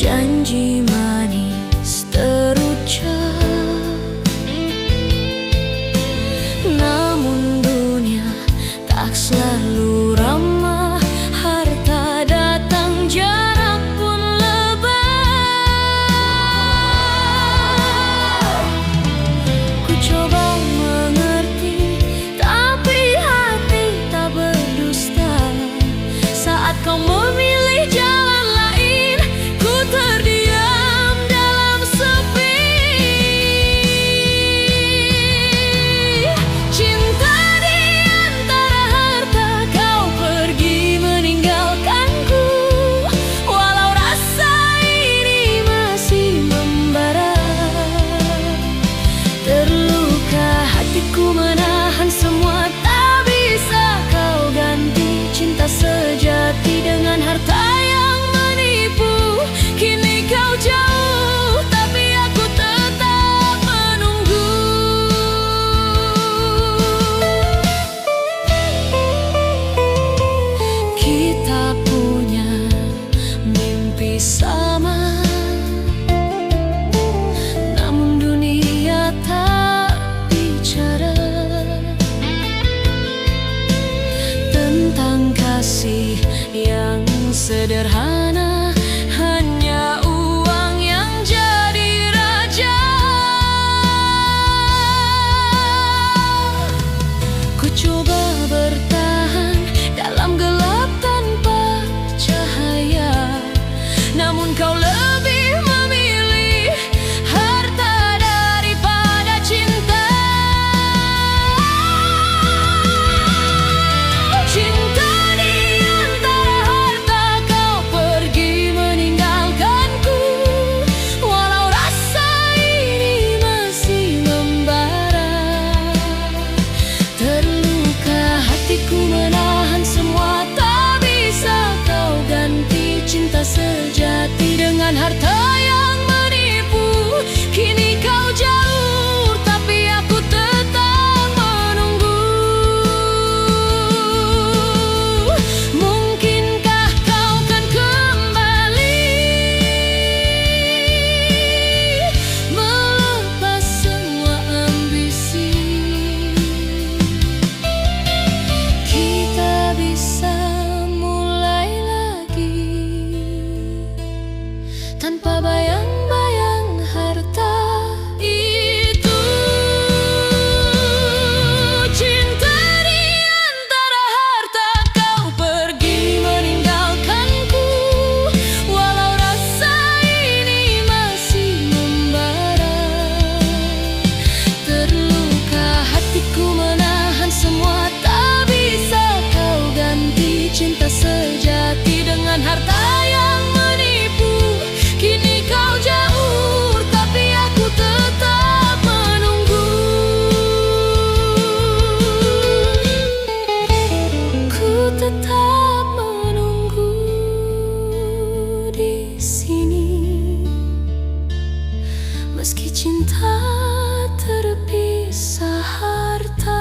Janji manis terucap, namun dunia tak selalu ramah. Harta datang, jarak pun lebar. Ku coba mengerti, tapi hati tak berdusta. Saat kau memilih jalan lain, ku terdiam dalam sepi. Cinta di antara harta, kau pergi meninggalkanku. Walau rasa ini masih membara, terluka hatiku menahan semua. Tak bisa kau ganti cinta sejati dengan harta yang menipu. Kini kau jauh, tapi aku tetap menunggu. Kita punya mimpi sama, namun dunia tak bicara tentang kasih yang sederhana. Hanya uang yang jadi raja. Ku coba bertahan dalam gelap tanpa cahaya, namun kau lebih memilih harta daripada cinta. Cinta di antara harta, kau pergi meninggalkanku. Walau rasa ini masih membara, terluka hatiku menahan semua. Tak bisa kau ganti cinta sejati dengan harta yang menipu. Kini kau jauh, tapi aku tetap menunggu. Mungkinkah kau kan kembali, melepas semua ambisi? Kita bisa mulai lagi tanpa bayang-bayang harta itu. Cinta di antara harta, kau pergi meninggalkanku. Walau rasa ini masih membara, terluka hatiku menahan semua. Tak bisa kau ganti cinta sejati dengan harta yang menipu. Kini kau jauh, tapi aku tetap menunggu. Ku tetap menunggu di sini, meski cinta terpisah harta.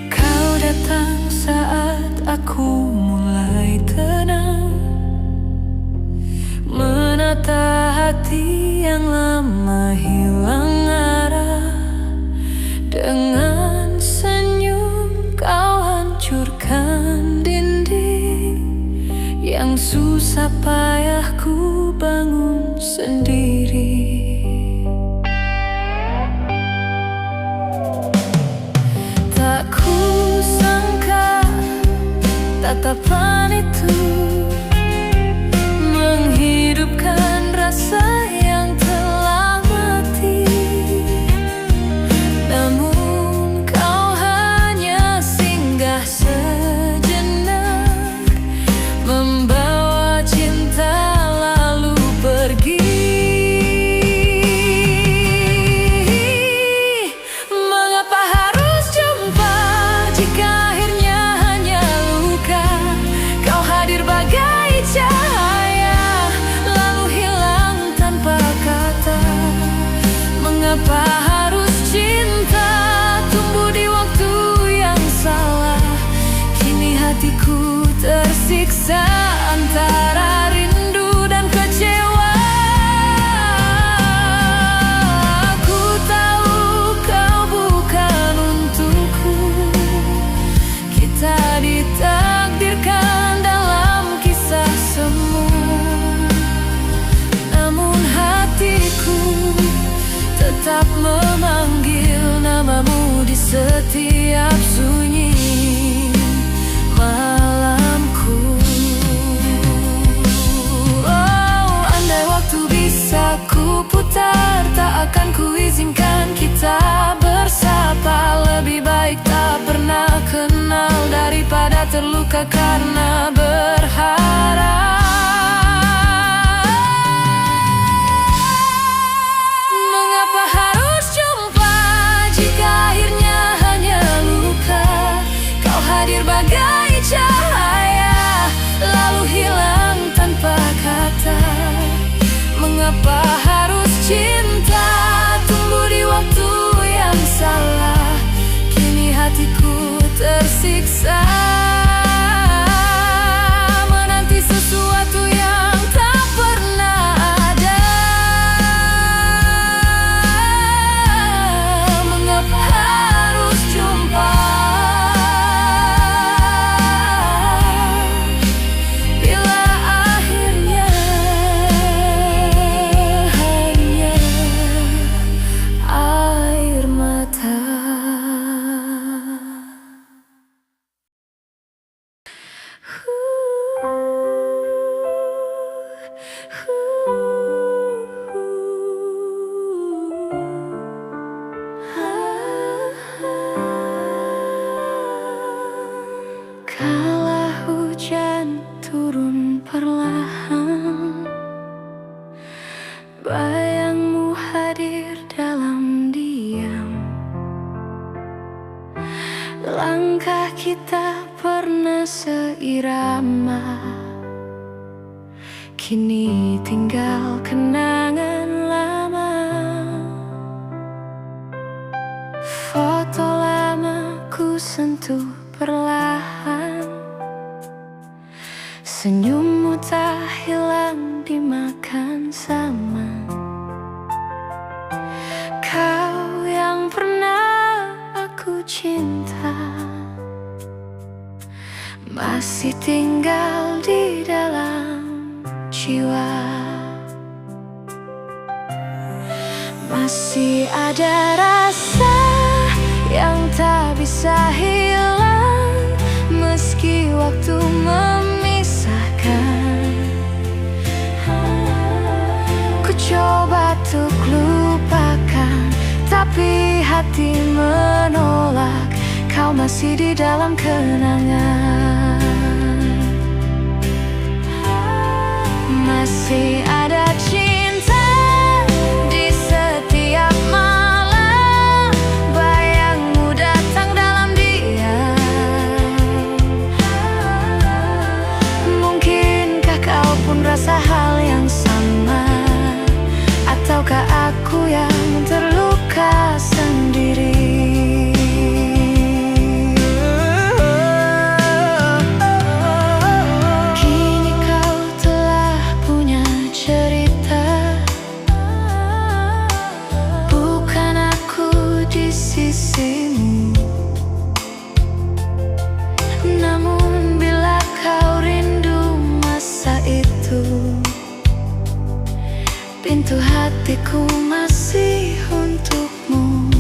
Kau datang saat aku mulai tenang, menata hati yang lama hilang arah. Dengan senyum kau hancurkan dinding yang susah payah ku bangun sendiri. Tak kusangka tatapan itu menghidupkan rasa yang telah mati. Namun kau hanya singgah sejenak, membawa cinta lalu pergi. terluka karena berharap. Mengapa harus jumpa jika akhirnya hanya luka? Kau hadir bagai cahaya, lalu hilang tanpa kata. Mengapa harus cinta tumbuh di waktu yang salah? Kini hatiku tersiksa, menanti sesuatu yang tak pernah ada. Mengapa harus jumpa bila akhirnya hanya air mata? Kala hujan turun perlahan, bayangmu hadir dalam diam. Langkah kita pernah seirama, kini tinggal kenangan lama. Foto lama ku sentuh perlahan, senyummu tak hilang dimakan zaman. Kau yang pernah aku cinta masih tinggal di dalam jiwa. Masih ada rasa yang tak bisa hilang, meski waktu memisahkan. Ku coba untuk lupakan, tapi hati menolak. Kau masih di dalam kenangan. Masih ada cinta di setiap malam, bayangmu datang dalam diam. Mungkinkah kau pun rasa hal yang sama, ataukah aku yang terluka sendiri? Namun bila kau rindu masa itu, pintu hatiku masih untukmu.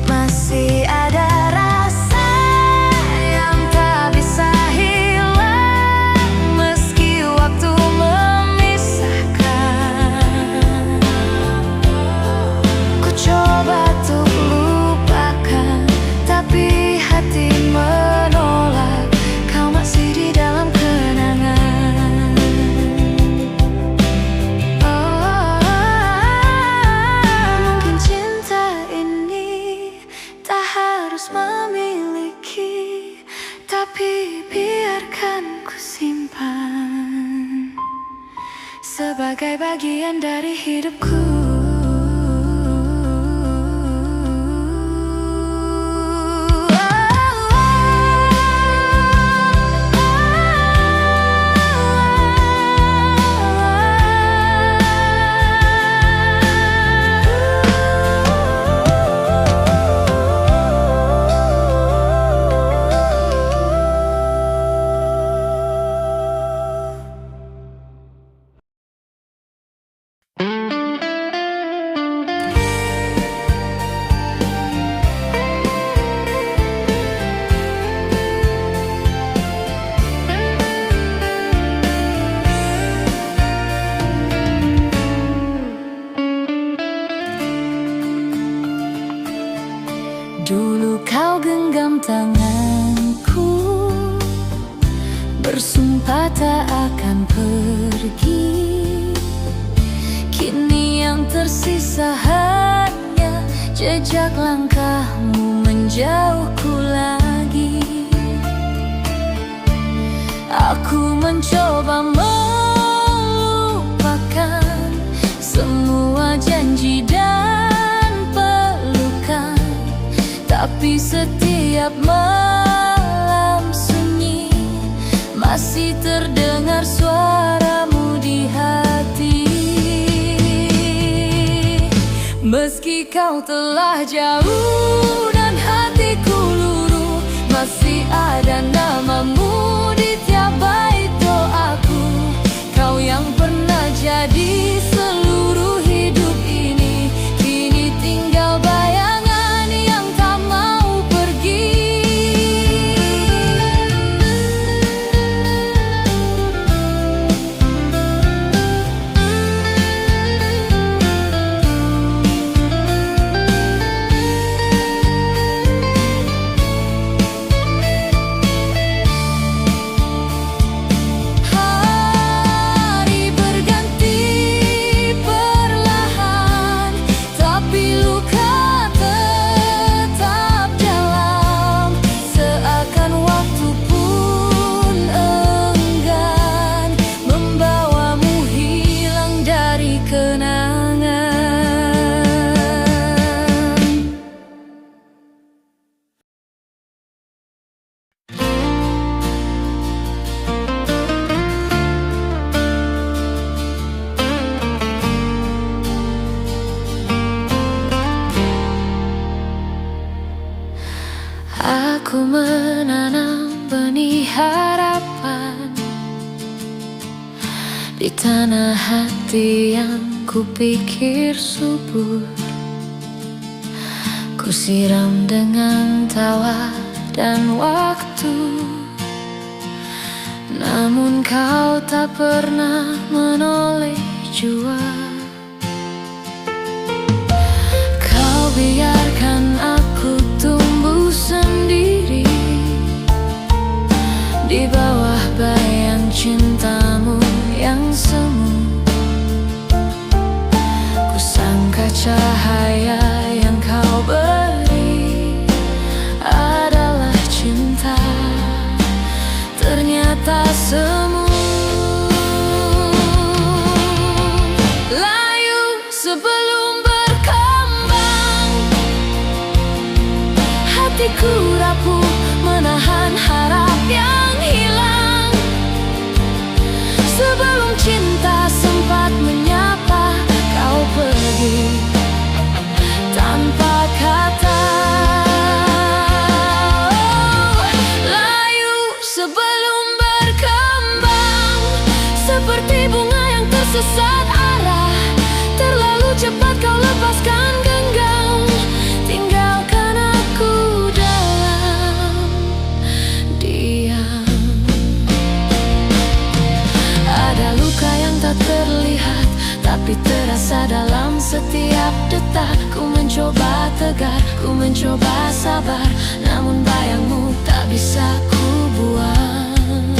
Masih ada rasa yang tak bisa hilang, meski waktu memisahkan. Ku coba untuk lupakan, tapi hati menolak. Kau masih di dalam kenangan. Mungkin cinta ini tak harus memiliki, tapi biarkan ku simpan sebagai bagian dari hidupku. pergi. Kini yang tersisa hanya jejak langkahmu menjauhku lagi. Aku mencoba melupakan semua janji dan pelukan, tapi setiap malam sunyi masih terdengar suaramu di hati. Meski kau telah jauh dan hatiku luruh, masih ada namamu di tiap bait doaku. Kau yang pernah jadi seluruh hidup ini, kini tinggal bayangan yang tak mau pergi. Aku menanam benih harapan di tanah hati yang kupikir subur. Ku siram dengan tawa dan waktu, namun kau tak pernah menoleh jua. Kau biarkan aku tumbuh sendiri di bawah bayang cintamu yang semu. Kusangka cahaya yang kau beri adalah cinta, ternyata semu. Layu sebelum berkembang, hatiku rapuh menahan harap yang hilang. Sebelum cinta sempat menyapa, kau pergi tanpa kata. Layu sebelum berkembang, seperti bunga yang tersesat arah. Terlalu cepat kau lepaskan genggam, tinggalkan aku dalam diam. Ada luka yang tak terlihat, tapi terasa dalam setiap detak. Ku mencoba tegar, ku mencoba sabar, namun bayangmu tak bisa ku buang.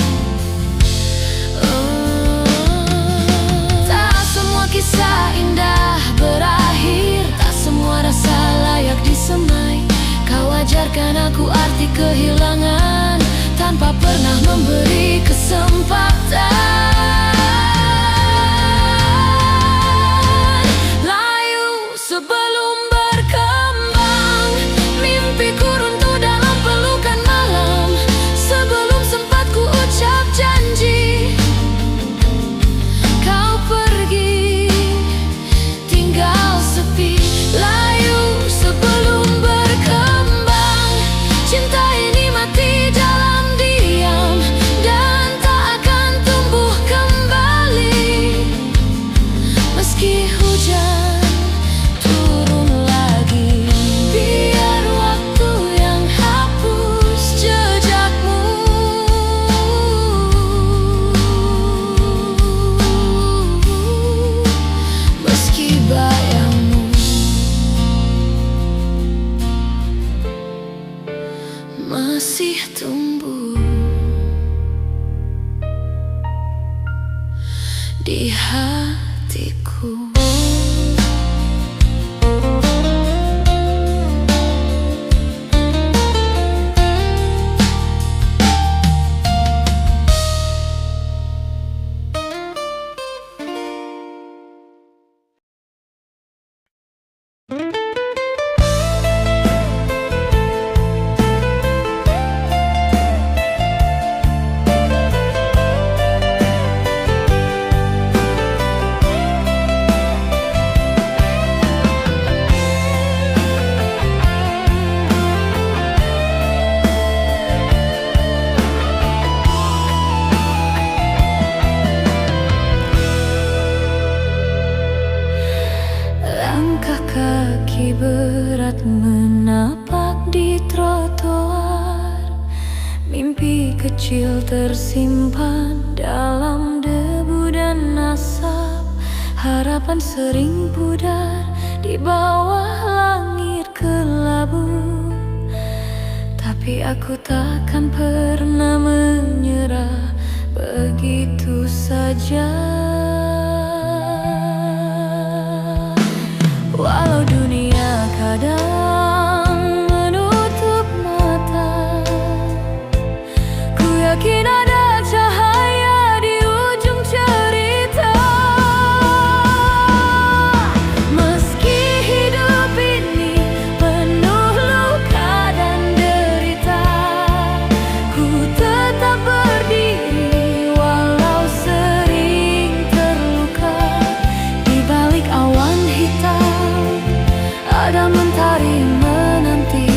Tak semua kisah indah berakhir, tak semua rasa layak disemai. Kau ajarkan aku arti kehilangan tanpa pernah memberi kesempatan. Sebelum berkembang, mimpiku runtuh dalam pelukan malam. Sebelum sempat ku ucap janji, kau pergi, tinggal sepi. Layu sebelum berkembang, cinta ini mati dalam diam dan tak akan Kaki berat menapak di trotoar. Mimpi kecil tersimpan dalam debu dan asap. Harapan sering pudar di bawah langit kelabu. Tapi aku takkan pernah menyerah begitu saja. Walau dunia kadang menutup mata, ku yakin ada cahaya di ujung cerita. Meski hidup ini penuh luka dan derita, ku tetap berdiri walau sering terluka. Di balik awan hitam ada mentari menanti.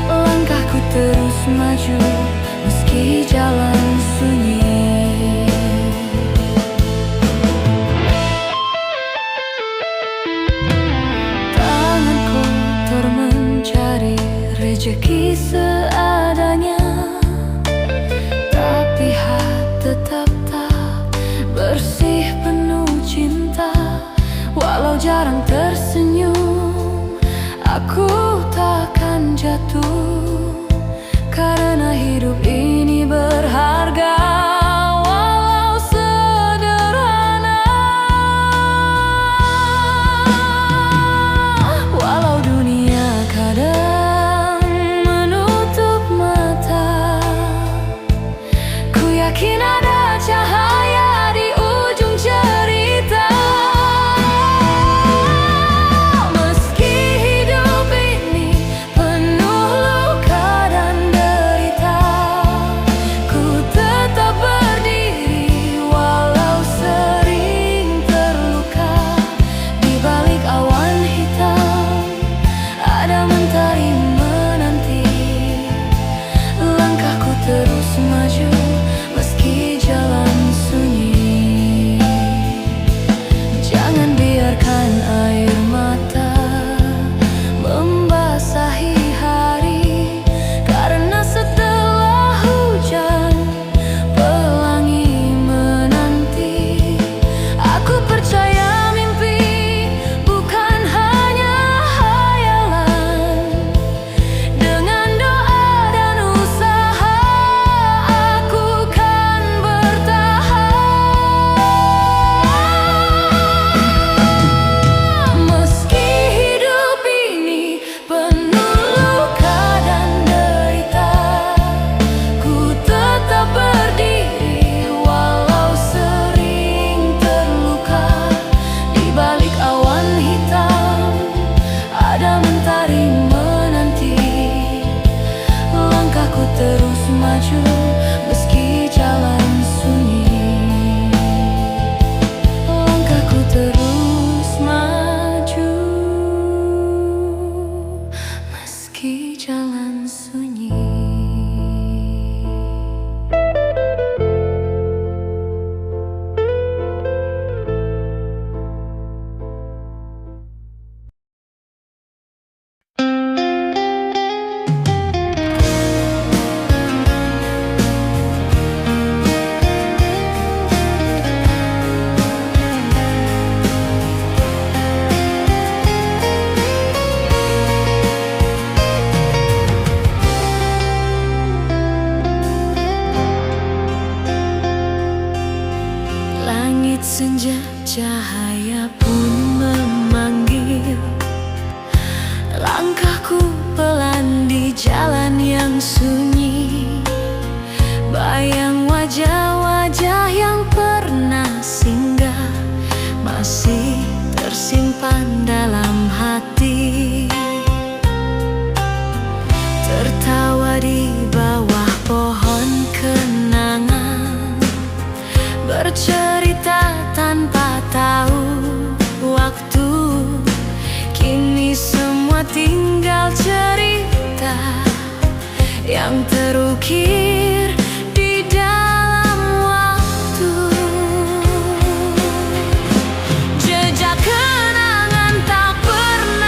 Langkahku terus maju meski jalan sunyi. Tangan kotor mencari rejeki seadanya, tapi hati tetap tak bersih penuh cinta. Walau jarang tersenyum, aku takkan jatuh, karena hidup ini berharga walau sederhana. Walau dunia kadang menutup mata, ku yakin ada cahaya di ujung cerita. Meski jalan sunyi, langkahku terus maju. Meski jalan sunyi. Senja cahaya pun memanggil, langkahku pelan di jalan yang sunyi. Bayang wajah-wajah yang pernah singgah masih tersimpan dalam hati. Tertawa di bawah pohon kenangan, bercerita tanpa tahu waktu. Kini semua tinggal cerita yang terukir di dalam waktu. Jejak kenangan tak pernah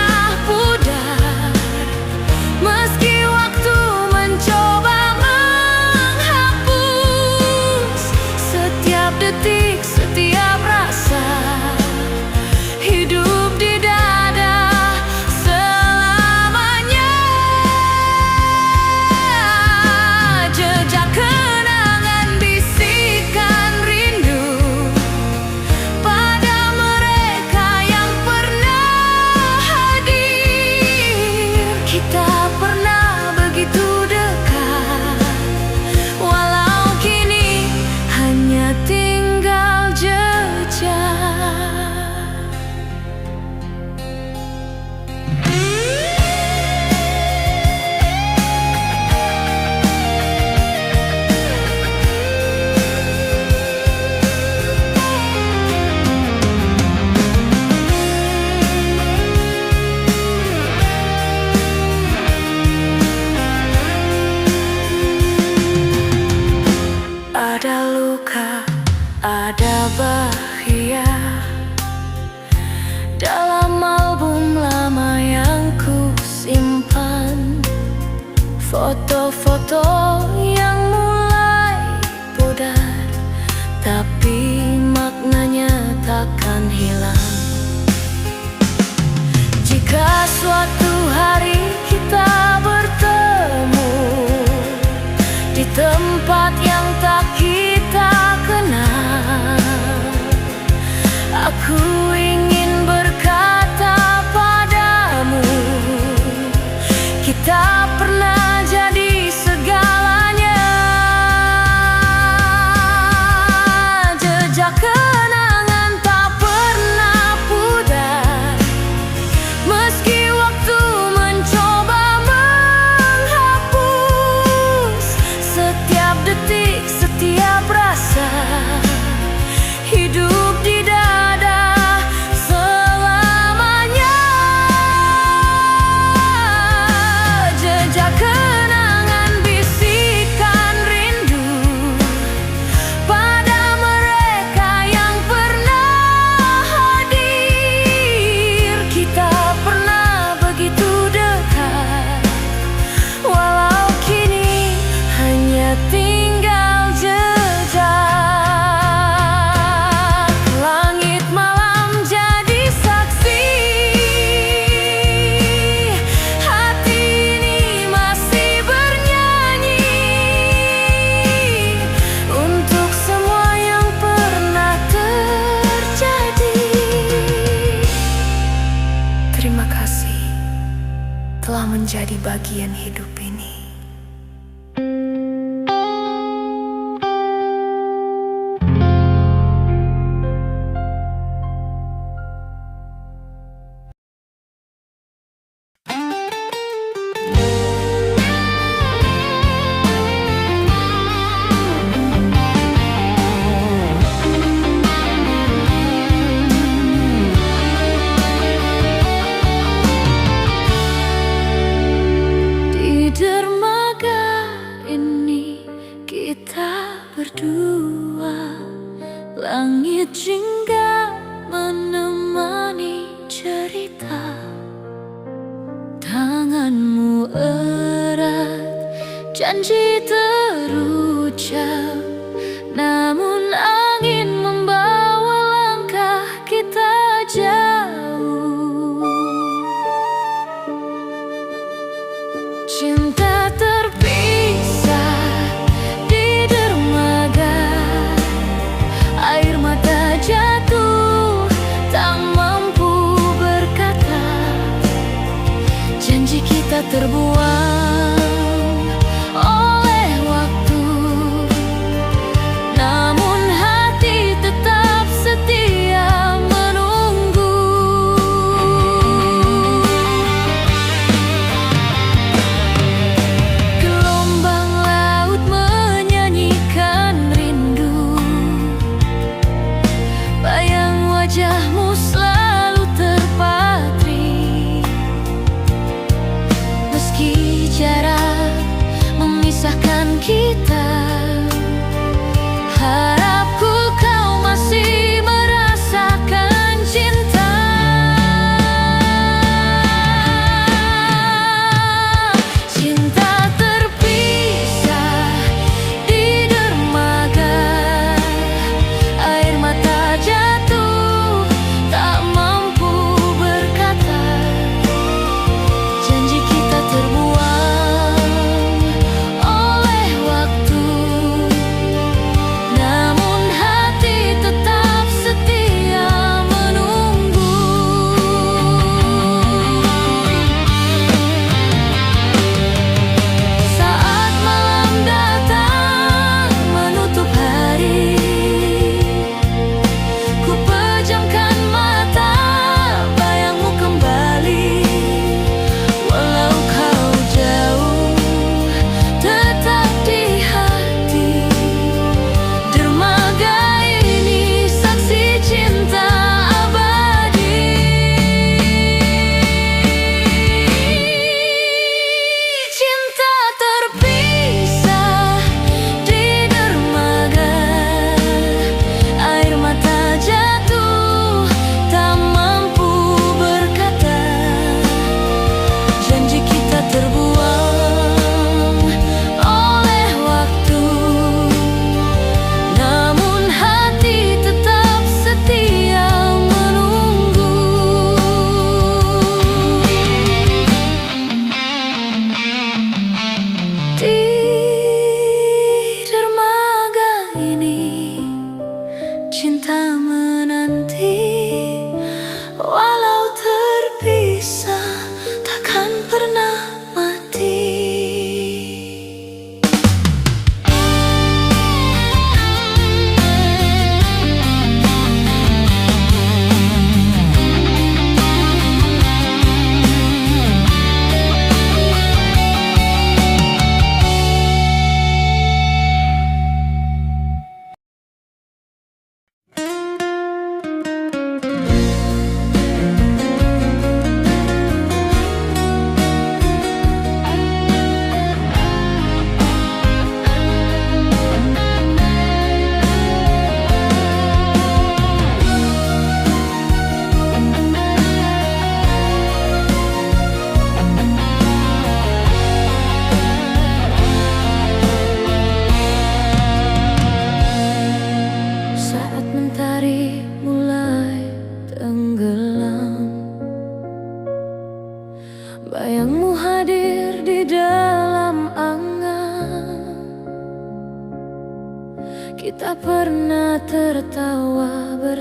Foto-foto yang mulai pudar, tapi maknanya takkan hilang. Jika suatu hari kita bertemu di tempat yang tak kita kenal, aku ingin berkata padamu, kita pernah jadi segalanya. Jejak kenangan tak pernah pudar, meski waktu mencoba menghapus setiap detik, setiap rasa hidup di dada selamanya. Jejak kenangan bisikan rindu pada mereka yang pernah hadir. Kita pernah begitu dekat, walau kini hanya tinggal jejak. Langit malam jadi saksi, hati ini masih bernyanyi untuk semua yang pernah terjadi. Terima kasih telah menjadi bagian hidup ini. Di dermaga ini kita berdua, langit jingga menemani cerita. Tanganmu erat, janji terucap, namun angin membawa langkah kita jauh. Cinta terpisah di dermaga, air mata jatuh tak mampu berkata. Janji kita terbuang oleh waktu, namun hati tetap setia menunggu. Gelombang laut menyanyikan rindu, bayang wajahmu selalu terpatri. Meski jarak memisahkan kita, harapku kau masih merasakan cinta. Cinta terpisah di dermaga, air mata jatuh tak mampu berkata. Janji kita terbuang oleh waktu,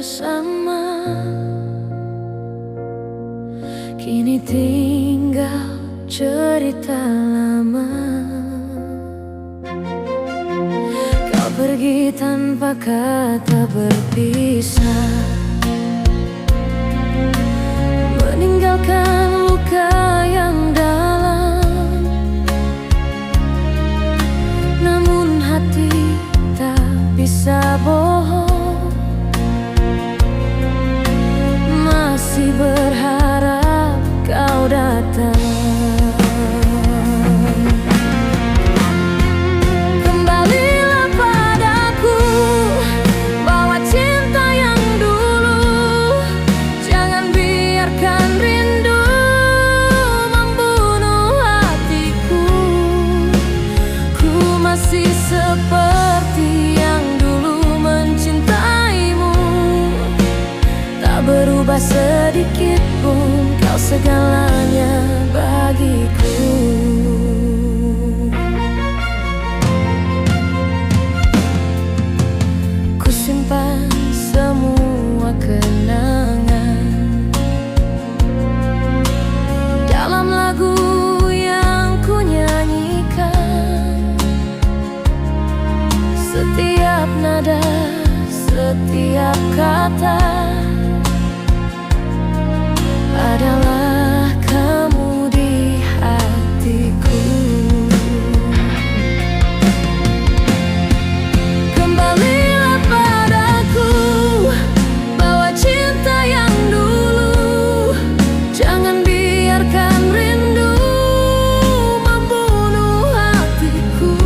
bersama. Kini tinggal cerita lama. Kau pergi tanpa kata berpisah, meninggalkan luka yang dalam. Namun hati tak bisa bohong, masih berharap kau datang. Kembalilah padaku, bawa cinta yang dulu. Jangan biarkan rindu membunuh hatiku. Ku masih seperti yang dulu mencintaimu, tak berubah sedikit pun. Kau segalanya bagiku. Ku simpan semua kenangan dalam lagu yang ku nyanyikan. Setiap nada, setiap kata adalah kamu di hatiku. Kembalilah padaku, bawa cinta yang dulu. Jangan biarkan rindu membunuh hatiku.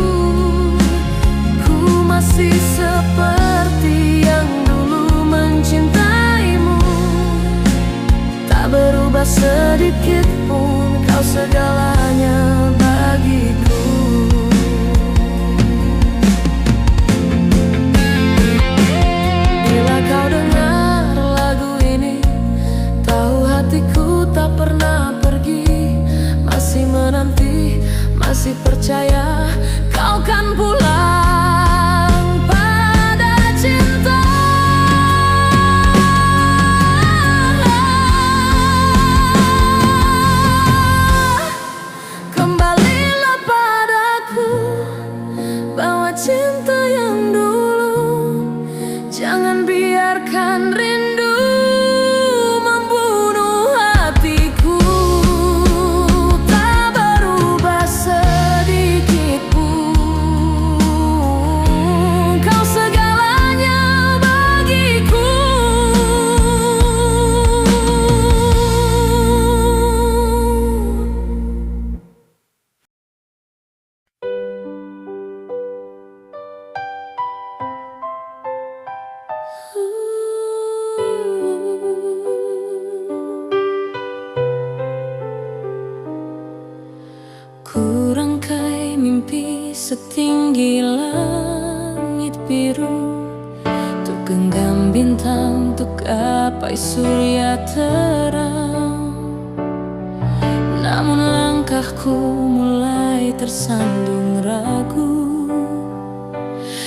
Ku masih seperti yang dulu mencintaimu, tak berubah sedikit pun. Kau segalanya bagiku. Bila kau dengar lagu ini, tahu hatiku tak pernah pergi. Masih menanti, masih percaya kau kan pulang pada cinta. Kembalilah padaku, bawa cinta yang dulu. Jangan biarkan rindu membunuh hatiku. Tak berubah sedikit pun. Kau segalanya bagiku. Ku rangkai mimpi setinggi langit biru, untuk genggam bintang, untuk gapai surya terang. Namun langkahku mulai tersandung ragu,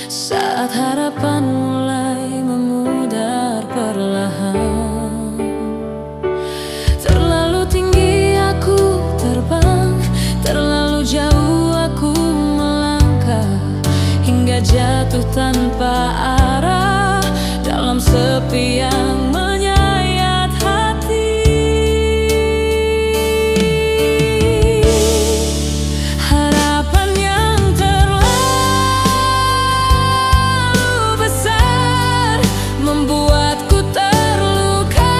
saat harapan mulai memudar perlahan. Terlalu tinggi aku terbang, terlalu jauh aku melangkah, hingga jatuh tanpa arah dalam sepi yang menyayat hati. Harapan yang terlalu besar membuatku terluka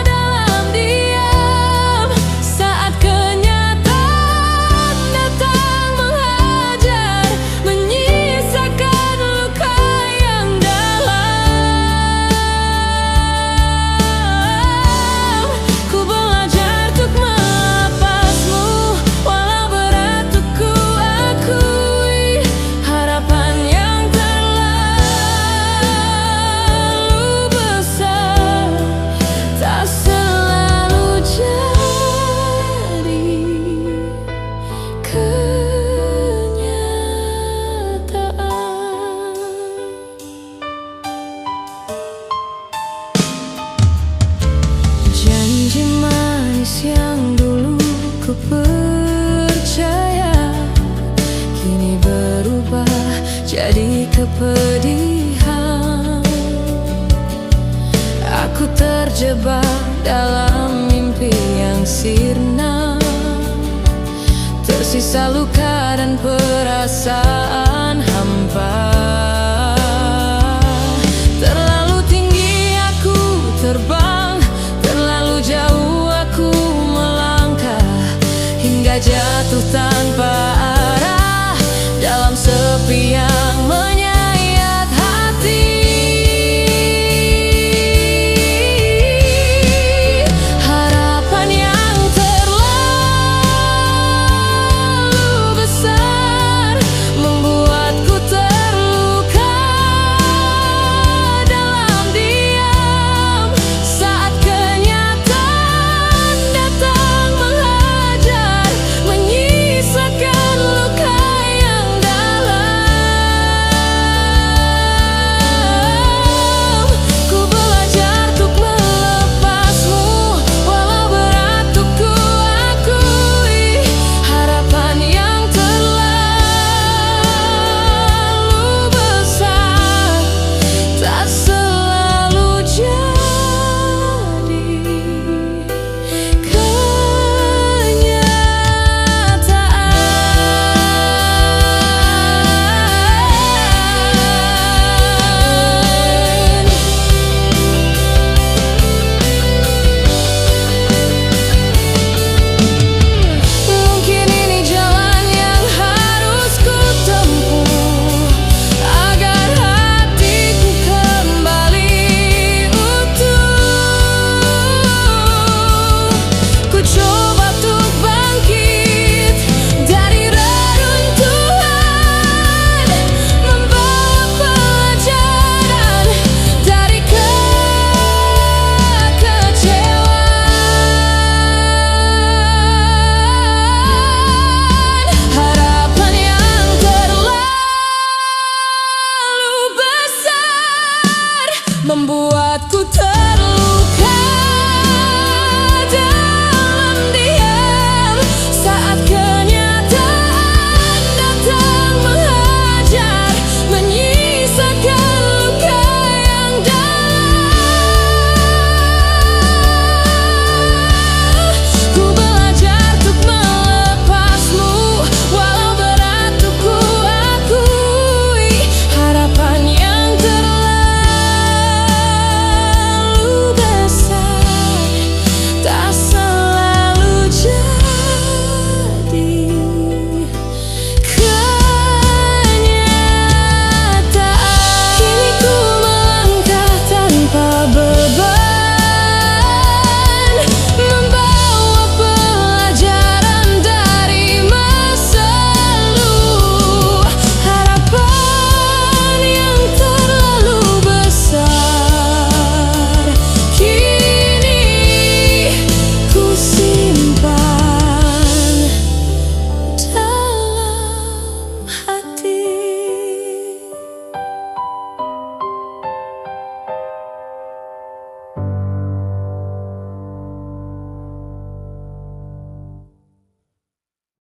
dalam diam. Saat kenyataan datang menghajar, menyisakan luka yang dalam. Tangis yang dulu ku percaya kini berubah jadi kepedihan. Aku terjebak dalam mimpi yang sirna, tersisa luka dan perasaan.